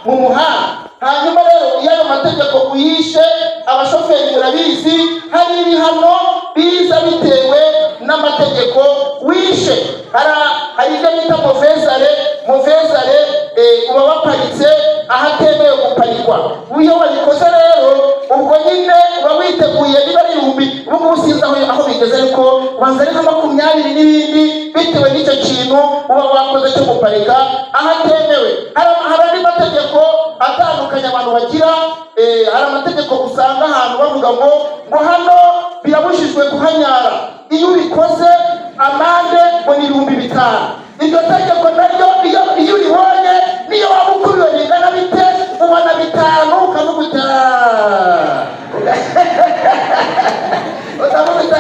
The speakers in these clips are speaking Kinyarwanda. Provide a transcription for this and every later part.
mu muhanda. Hanyuma rero iyo ayo mategeko uyishe, abashoferi murabizi, hari ibihano biza bitewe n'amategeko wishe. Hari ibyo bita movezare uba waparitse ahatemewe guparikwa. Iyo wabikoze rero ubwo nyine uba witeguye niba ari 1000, ubu ngubu sinzi aho bigeze, ariko ubanza ari nka 20 n'ibindi bitewe n'icyo kintu uba wakoze cyo guparika ahatemewe. Hari andi mategeko atandukanye abantu bagira. Hari amategeko usanga ahantu bavuga ngo hano birabujijwe kuhanyara, iyo ubikoze amande ngo ni 5,000. Iryo tegeko naryo iyo uribonye niyo waba ukuriwe bingana bite, ubona 5 ukavuga utavuga 5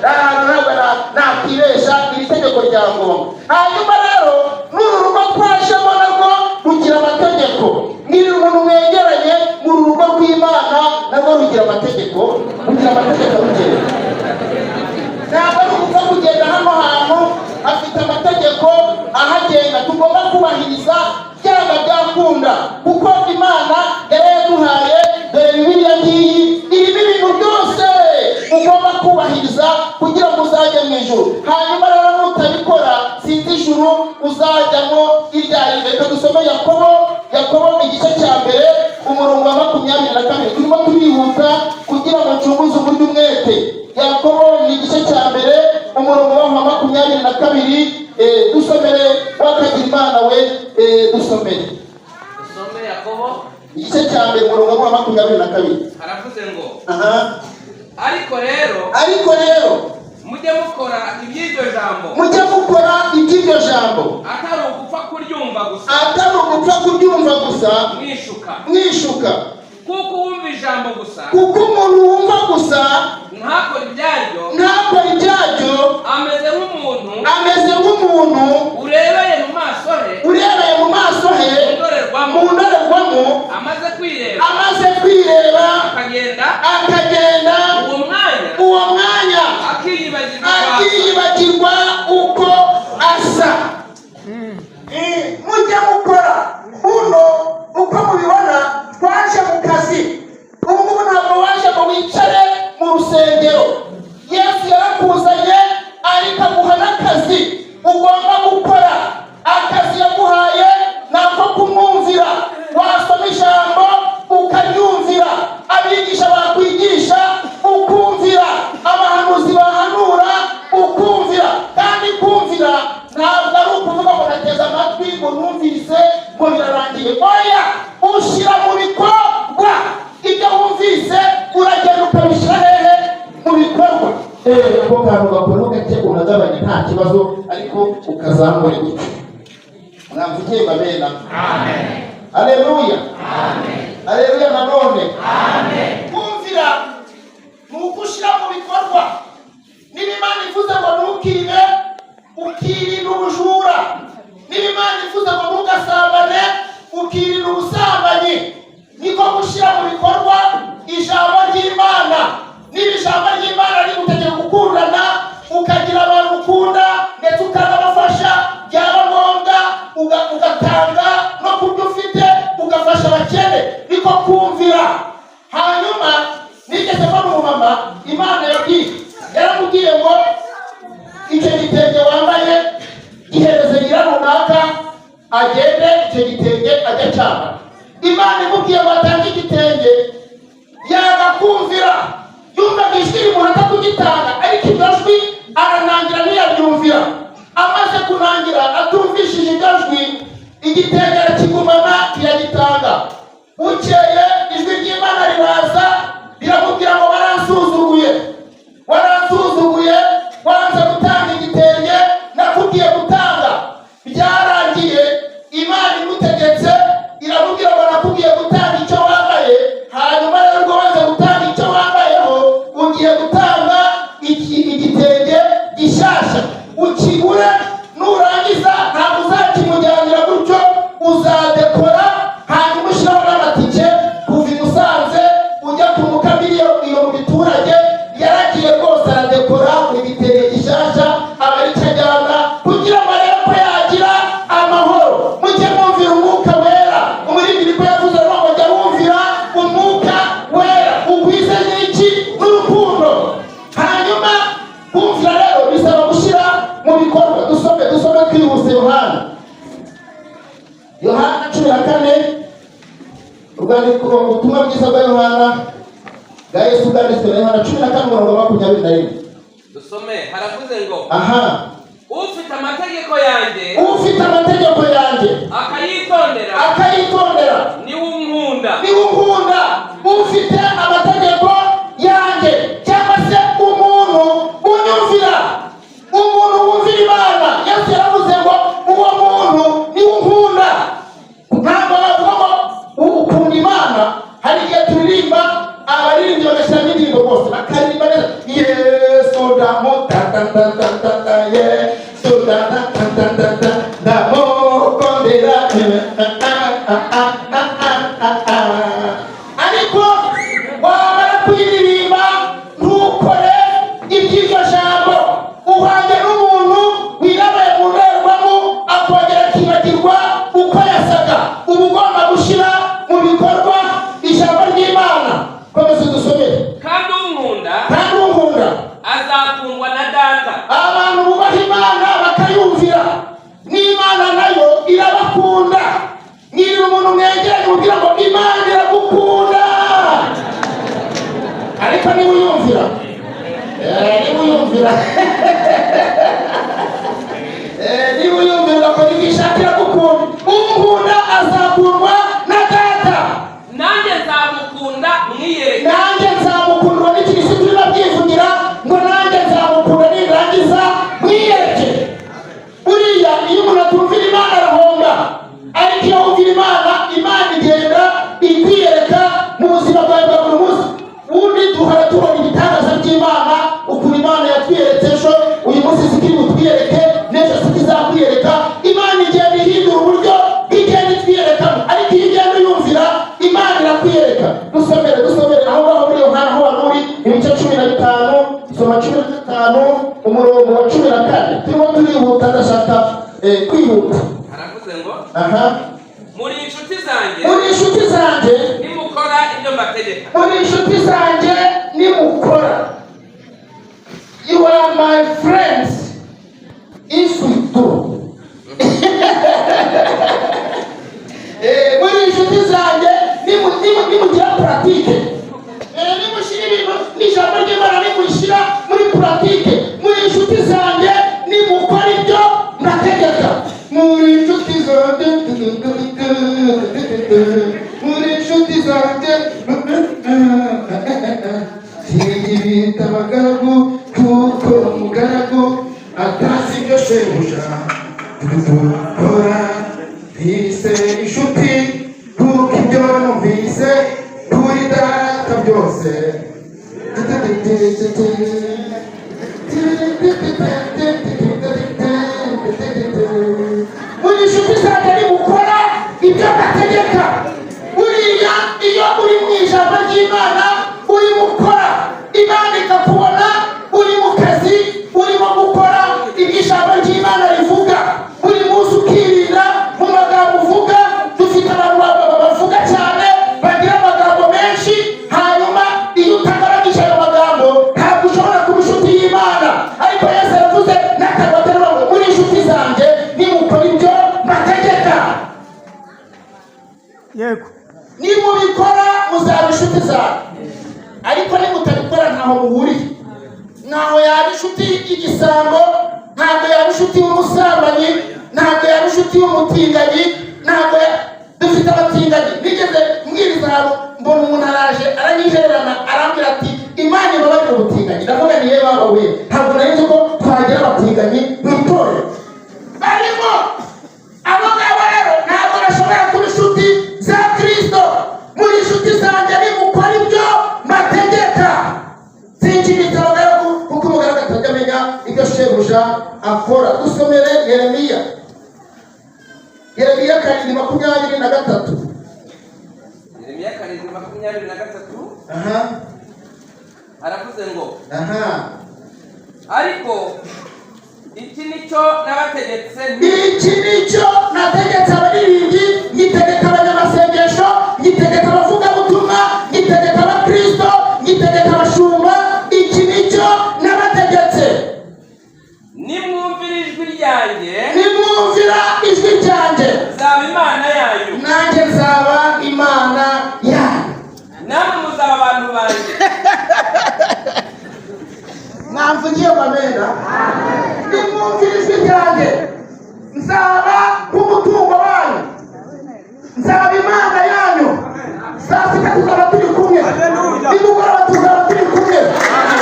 ntabwo nakibesha, iri tegeko rya ngombwa. Hanyuma rero n'uru rugo twashemo narwo rugira amategeko. Niba umuntu mwegeranye mu rugo rw'Imana narwo rugira amategeko rugera. Ntabwo ari ukuva kugenda hano hantu afite amategeko ahagenga tugomba kubahiriza byanga byakunda, kuko Imana yaraduhaye. Dore Bibiliya ngiyi irimo ibintu byose ugomba kubahiriza kugira ngo uzajye mu ijuru. Hanyuma rero nutabikora sinzi ijuru uzajyamo iryari. Reka dusome Yakobo igice cya mbere umurongo wa 22. Turimo turihuta kugira ngo ncunguze uburyo umwete. Yakobo ni igice cya mbere umurongo wa 22. Dusomere wakagira Imana we, dusomere Yakobo igice cya mbere umurongo wa 22. Haravuze ngo ariko rero mujye mukora iby'iryo jambo atari ugupfa kuryumva gusa mwishuka, kuko uwumva ijambo gusa, kuko umuntu wumva gusa ntakora ibyaryo ameze nk'umuntu urebeye mu maso he mu ndorerwamo amaze kwireba akagenda uwo mwanya akiyibagirwa uko asa. Mujye mukora buno uko mubibona. Twaje mu kazi ubu ngubu, ntabwo waje ngo wicare mu rusengero. Yesu yarakuzanye ariko aguha n'akazi ugomba gukora. Akazi yaguhaye nako kumwumvira. Wasoma ijambo ukaryumvira, abigisha bakwigisha ukumvira, abahanuzi bahanura ukumvira. Kandi kumvira ntabwo ari ukuvuga ngo nateze amatwi ngo numvise ngo birarangiye. Oya, ushyira mu bikorwa ibyo wumvise, uragenda ukabishyira hehe? Mu bikorwa. Ako kantu gakora gake unagabanya nta kibazo, ariko ukazamura gutyo. Mwavugiye babena. Amen. Haleluya. Amen. Haleluya nanone. Amen. Kumvira ni ukushyira mu bikorwa. Niba Imana ivuze ngo ntukibe, ukirinda ubujura. Niba Imana ivuze ngo ntugasambane, ukirinda ubusambanyi. Niko gushyira mu bikorwa ijambo ry'Imana. Niba ijambo ry'Imana rigutegeka gukundana, ukagira abantu ukunda ndetse ukanabafasha, byaba ngombwa ugatanga no kubyo ufite ugafasha abakene. Niko kumvira. Hanyuma nigeze mbona umumama Imana yaramubwiye ngo icyo gitenge wambaye gihereze nyirarunaka agende icyo gitenge ajya cyambara. Imana imubwiye ngo atange igitenge, yagakumvira, yumvaga ijwi rimuhata kugitanga, ariko iryo jwi aranangira ntiyaryumvira. Amaze kunangira atumvishije iryo jwi, igitenge arakigumana ntiyagitanga. Bukeye ijwi ry'Imana riraza riramubwira ngo waransuzuguye, wanze gutanga igitenge nakubwiye gutanga. Byarangiye Imana imutegetse iramubwira ngo nakubwiye gutanga icyo wambaye. Hanyuma rero ngo wanze gutanga icyo wambayeho, ugiye gutanga igitenge gishyashya. Ukigure, nurangiza ntabwo uzakimujyanira gutyo, 14 ubwandiko ubutumwa bwiza bwa Yohana bwa Yesu bwanditswe na Yohana 14:21. dusome. Haravuze ngo aha, ufite amategeko yanjye akayitondera niwe unkunda. ufite amategeko yanjye cyangwa se umuntu unyumvira, umuntu wumvira Imana. Yesu yaravuze ngo uwo muntu niwe unkunda. Ntabwo bavuga ngo ukunda Imana. Hari igihe turirimba, abaririmbyi bagashyiramo indirimbo bose bakaririmba neza, Yesu ndamukunda, Yesu ndamukunda, ndamukundira. Ariko wamara kuyiririmba ntukore iby'iryo jambo, uhanye n'umuntu wirabaye mu ndorerwamo akongera akibagirwa uko yasaga. Uba ugomba gushyira mu bikorwa ijambo ry'Imana. Komeza dusomere. Kandi unkunda azakundwa na Data. Abantu bubaha Imana bakayumvira, n'Imana nayo irabakunda. Nyiri umuntu mwegeranye mubwira ngo Imana iragukunda. Ariko niba uyumvira niba uyumvira ugakora ibyo ishakira gukunda. Unkunda azakundwa na Data. nanjye nzamukunda mwiyereke. Nanjye nzamukundwa n'ikirisitu birabyivugira ngo nanjye nzamukunda nirangiza mwiyereke. Buriya iyo umuntu atumvira Imana arahomba, ariko iyo wumvira Imana igenda ikwiyereka mu buzima bwawe bwa buri munsi. Ubundi duhora tubona ibitangaza by'Imana, ukuntu Imana yatwiyeretse ejo, uyu munsi zikiri butwiyereke, n'ejo zikizakwiyereka. Imana igenda ihindura uburyo bw'igenda itwiyerekamo, ariko iyo ugenda uyumvira Imana irakwiyereka. Dusomere aho ngaho muri Yohana aho wari uri, ibice 15, soma 15 umurongo wa 14. Turimo turihuta, ndashaka kwihuta. Haravuze ngo aha, muri inshuti zanjye nimukora ibyo mbategeka. You are my friends if we do. Muri inshuti zanjye nimugira pratique. Nimushyira ibintu n'ijambo ry'Imana nimushyira muri pratique. Muri inshuti zanjye nimukora ibyo mbategeka. Muri inshuti zanjye singibita abagaragu kuko umugaragu atazi ibyo shebuja dukora. Bise inshuti kuko ibyo numvise kuri Data byose. Muri inshuti zanjye nimukora ibyo mbategeka. Buriya iyo uri mu ijambo ry'Imana urimo ukora, Imana ikakubona uri mu kazi urimo gukora ibyo ijambo ry'Imana rivuga. Buri munsi ukirinda mu magambo uvuga. Dufite abantu bavuga cyane, bagira amagambo menshi, hanyuma iyo utagaragaje ayo magambo ntabwo ushobora kuba inshuti y'Imana. Ariko Yesu yavuze n'akabatera ngo muri inshuti zanjye nimukora ibyo mbategeka. Yego. Nimubikora muzaba inshuti zawe, ariko nimutabikora ntaho muhuriye. Ntaho yaba inshuti y'igisambo, ntabwo yaba inshuti y'umusambanyi, ntabwo yaba inshuti y'umutinganyi, ntabwo dufite abatinganyi. Nigeze mbwiriza ahantu mbona umuntu araje aranyihererana arambwira ati Imana ibabarire ubutinganyi. Ndavuga ni yewe baba we, ntabwo nari nzi ko twagira abatinganyi mu itorero. Barimo abo ngabo rero ntabwo bashobora kuba inshuti za Kristo. Muri inshuti zanjye nimukora ibyo mbategeka. Sinshimita abagaragu kuko umugaragu atajya amenya ibyo shebuja akora. Dusomere Yeremiya 7:23. Yeremiya 7:23. aha, haravuze ngo ariko iki nicyo nabategetse abaririmbyi, ngitegeka abanyamasengesho, ngitegeka abavugabutumwa, ngitegeka abakristo, ngitegeka abashumba. Iki nicyo nabategetse. nimwumvira ijwi ryanjye Nimwumvira ijwi ryanjye nzaba Imana yanyu. Navugiye amena. Nimwumvire ijwi ryanjye. Nzaba nk'umutungo wanyu. Nzaba Imana yanyu. Saa sita tuzaba turi kumwe. Nimugoroba tuzaba turi kumwe.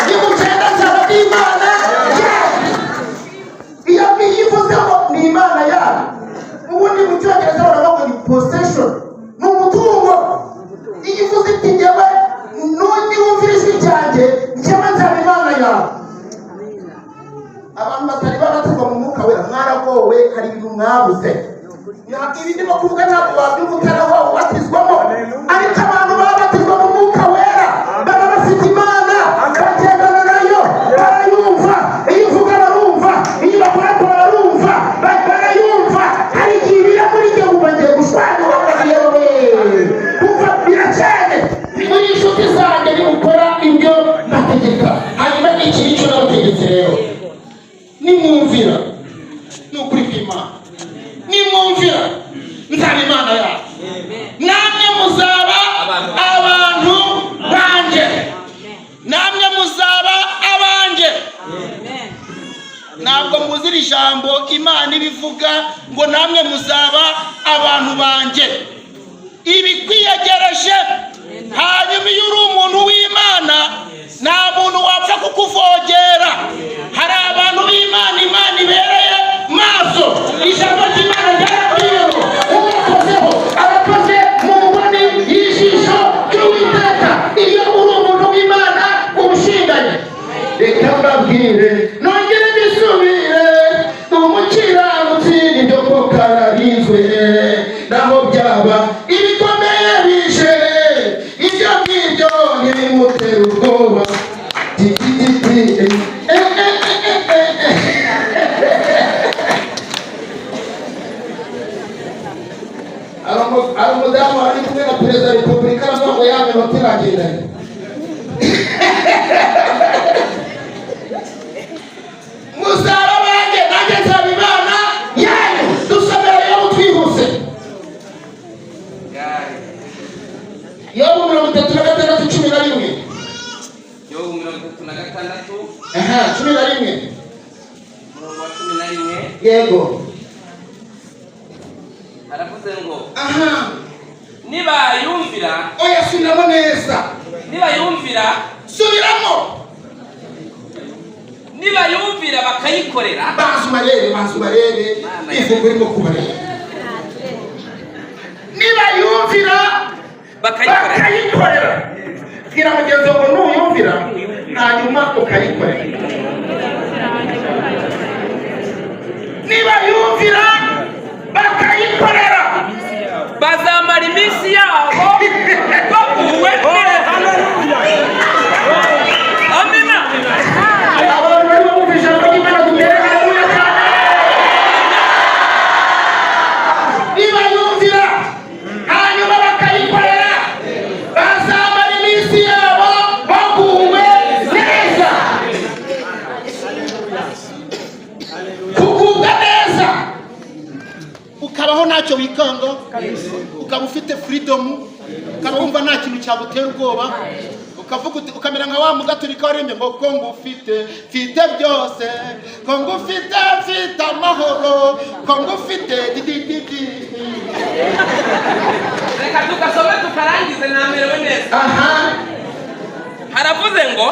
Nimucyenda nzaba ndi Imana yanyu. Iyo biyivuze ngo ni Imana yanyu. Ubundi mu Cyongereza baravuga ngo ni possession. Ni umutungo. Iyivuze iti njyewe ntiwumvire ijwi ryanjye njyewe nzaba Imana yawe. Abantu batari baraturwa mu mwuka wera mwaragowe, hari ibintu mwabuze. Ibi ndimo kuvuga ntabwo wabyumva utaraho ubatizwamo, ariko abantu babatizwa mu mwuka wera baba bafite Imana, bagendana nayo, barayumva. Iyo uvuga barumva, iyo bakora barumva, barayumva. Hari igihe ibira muri jye ubu bagiye gushwanyura yewe kumva biracanye. Muri inshuti zanjye nimukora ibyo mbategeka, hanyuma iki nicyo nabategetse rero. Nimwumvira ni ukuri kw'Imana, nimwumvira nzaba Imana yawe, namwe muzaba abantu banjye, namwe muzaba abanjye. Ntabwo muzira ijambo Imana ibivuga ngo namwe muzaba abantu banjye. Ibikwiyegereje. Hanyuma iyo uri umuntu w'Imana nta muntu wapfa kukuvogera. Hari abantu b'Imana Imana ibereye maso. Ijambo ry'Imana ryarabwiyeho uwakozeho abakoze mu mboni y'ijisho ry'Uwiteka. Iyo uri umuntu w'Imana ubushinganye. Reka mbabwire nongere mbisubire, umukiranutsi nibyo ko kararinzwe, naho byaba ibikomeye bije ibyo ngibyo ntibimutera ubwoba. Hari umudamu ari kumwe na perezida wa repubulika aravuga ngo yame batiragendanye. Muzaba banjye nanjye nzaba Imana yanyu. Dusomera Yobu twihuse. Yobu 36:11. Yobu 36. 11. Umurongo wa 11. Yego. Aravuze ngo niba yumvira. Oya subiramo neza. Niba yumvira. Subiramo. Niba yumvira bakayikorera. Banzu barebe. Ivugo irimo kubareba. Niba yumvira bakayikorera. Kira mugenzi ngo nuyumvira hanyuma ukayikorera. Niba yumvira bakayikorera bazamara iminsi yabo baguwe neza. Amina. Abantu bari bumva ijambo ry'Imana dutere haleluya cyane. Niba yumvira hanyuma bakayikorera bazamara iminsi yabo baguwe neza. Kugubwa neza ukabaho ntacyo wikanga, ukaba ufite freedom, ukaba wumva nta kintu cyagutera ubwoba, ukavuga ukamera nka wa mugaturika waremye ngo ko ngufite mfite byose, ko ngufite mfite amahoro, ko ngufite didididi. Reka tugasome tukarangize namerewe neza. Haravuze ngo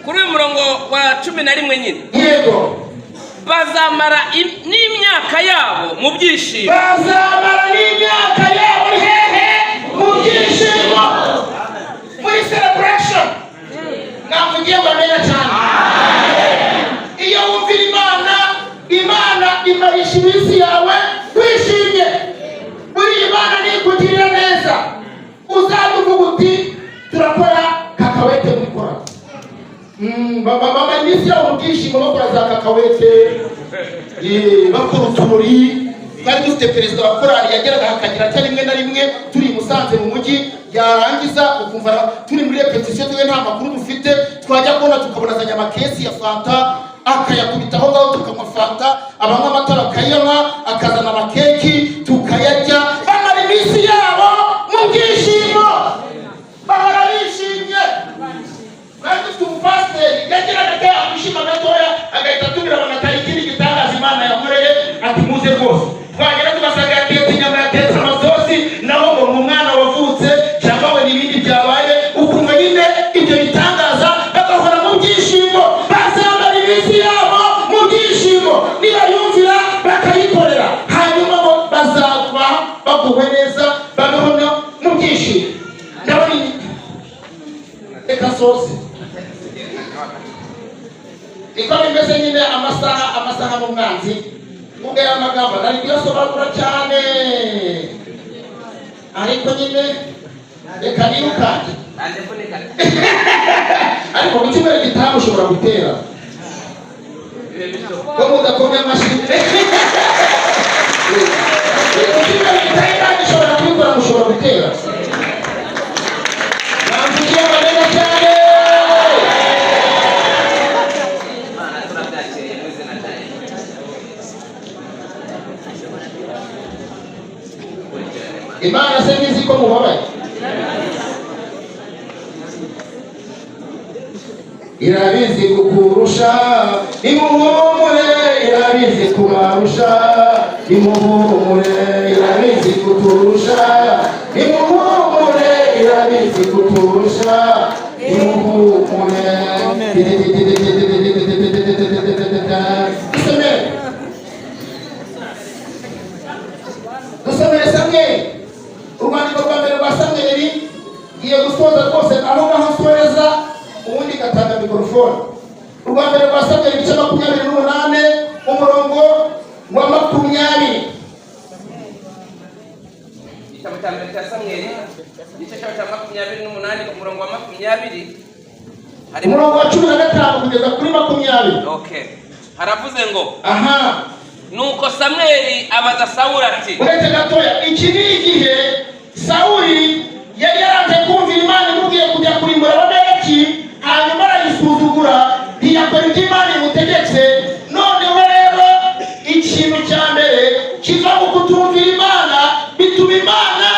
kuri uyu murongo wa 11 nyine. Yego. Bazamara n'imyaka yabo mu byishimo. Bazamara n'imyaka yabo hehe mu byishimo. Muri celebration. Navugiye ngo neza cyane. Iyo wumvira Imana imarisha iminsi yawe wishimye. Buri Imana nikugirira neza. Uzavuga uti turakora kakawete mukora. Mama iminsi yawe mu byishimo bakora za kakawete. Bakora utumuri. Twari dufite perezida wa korali yageraga hakagira cyane rimwe na rimwe turi Musanze mu mujyi, yarangiza ukumva turi muri repetition twe nta makuru dufite, twajya kubona tukabona za nyamakesi ya fanta akayakubita aho ngaho tukanywa fanta, abanywa amata bakayanywa, akazana amakeki tukayarya. Bamara iminsi yabo mu byishimo bahora bishimye. Kandi dufite umupasiteri amasaha n'umwanzi mubwira amagambo nari kuyasobanura cyane ariko nyine reka nirukane ariko mu cyumweru gitaha ushobora gutera ko mudakomeye amashyi mu cyumweru gitaha kandi ushobora kubikora mushobora gutera namvugiye amaneza cyane Imana se ngizi ko mubabaye irabizi kukurusha imuhumure irabizi kubarusha imuhumure irabizi kuturusha imuhumure irabizi kuturusha imuhumure dusomere Samweli urwandiko rwa mbere rwa Samweli ngiye gusoza rwose aho ngaho nsoreza ubundi gatanga mikorofone. Urwa mbere rwa Samweli ibice 28 umurongo wa 20. Igitabo cya mbere cya Samweli igice cya 28 umurongo wa 20 hari umurongo wa 15 kugeza kuri 20. Okay, haravuze ngo aha nuko Samweli abaza Sawuli ati uretse gatoya iki ni igihe Sawuli yari yaranze kumvira Imana imubwiye kujya kurimbura Abamaleki hanyuma arayisuzugura ntiyakora ibyo Imana imutegetse. Noneho rero ikintu cya mbere kiva mu kutumvira Imana bituma Imana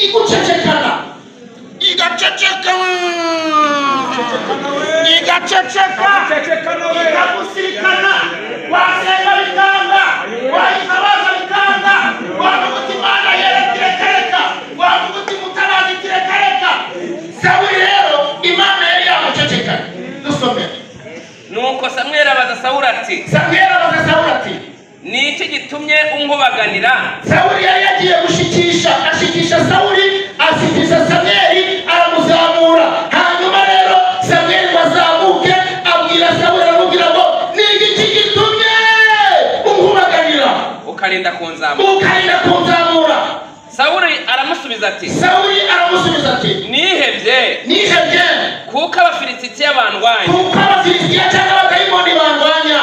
igucecekana igaceceka igagusirikana wasenga bikanga wayitabaza bikanga wavuga uti Imana yerekereka wavuga uti mutarazi kirekareka. Sawuli rero Imana yari yamucecekana. Dusome nuko Samweli abaza Sawuli ati ni iki gitumye unkubaganira? Sawuli yari yagiye ashikisha Sawuli ashikisha Samweli aramuzamura. Hanyuma rero Samweli bazamuke abwira Sawuli aramubwira ngo ni iki gitumye unkubaganira ukarinda kunzamura? Sawuli aramusubiza ati nihebye kuko Abafilisitiya bandwanya cyangwa abadayimoni bandwanya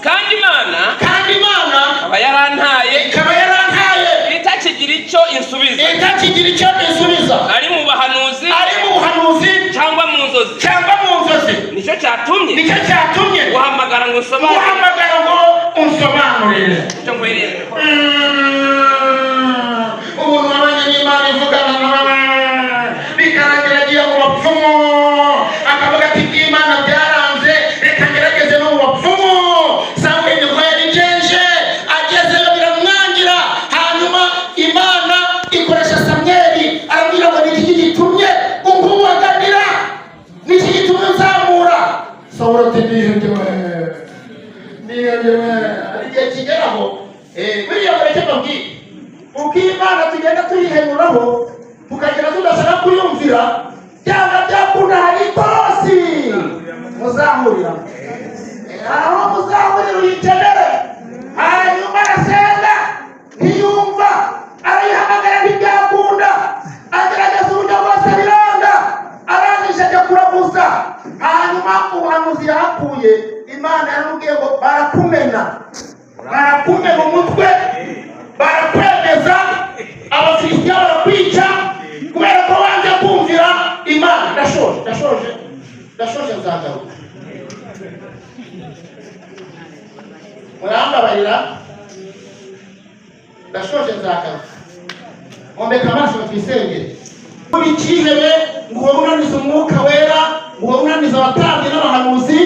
kandi Imana ikaba yarantaye itakigira icyo insubiza ari mu buhanuzi cyangwa mu nzozi. Nicyo cyatumye guhamagara ngo unsobanurire icyo nkwiriye. Umuntu wabanye n'Imana ivugana nawe bikarangira agiye mu bapfumu akavuga ati iby'Imana byaranze reka ngerageze no mu bapfumu. Sawuli niko yabigenje agezeyo biramwangira. Hanyuma Imana ikoresha Samweli arabwira ngo ni iki gitumye unkubaganira, ni iki gitumye unzamura. Sawuli ati nihebye igihe kigeraho buriya mureke mbabwire uko Imana tugenda tuyihenuraho tukagenda tudashaka kuyumvira byanga byakunda hari ikosi muzahurira aho muzahurira uyikenere. Hanyuma arasenga ntiyumva arayihamagara ntibyakunda agerageza uburyo bwose biranga arangije ajya kuraguza. Hanyuma ubuhanuzi yahakuye Imana yaramubwiye ngo barakumena umutwe barakwemeza Abafilisitiya barakwica kubera ko wanze kumvira Imana. Ndashoje nzagaruka murambabarira ndashoje nzagaruka ombeka amaso twisengere muri kihebe ngo unanize umwuka wera ngo unanize abatambyi n'abahanuzi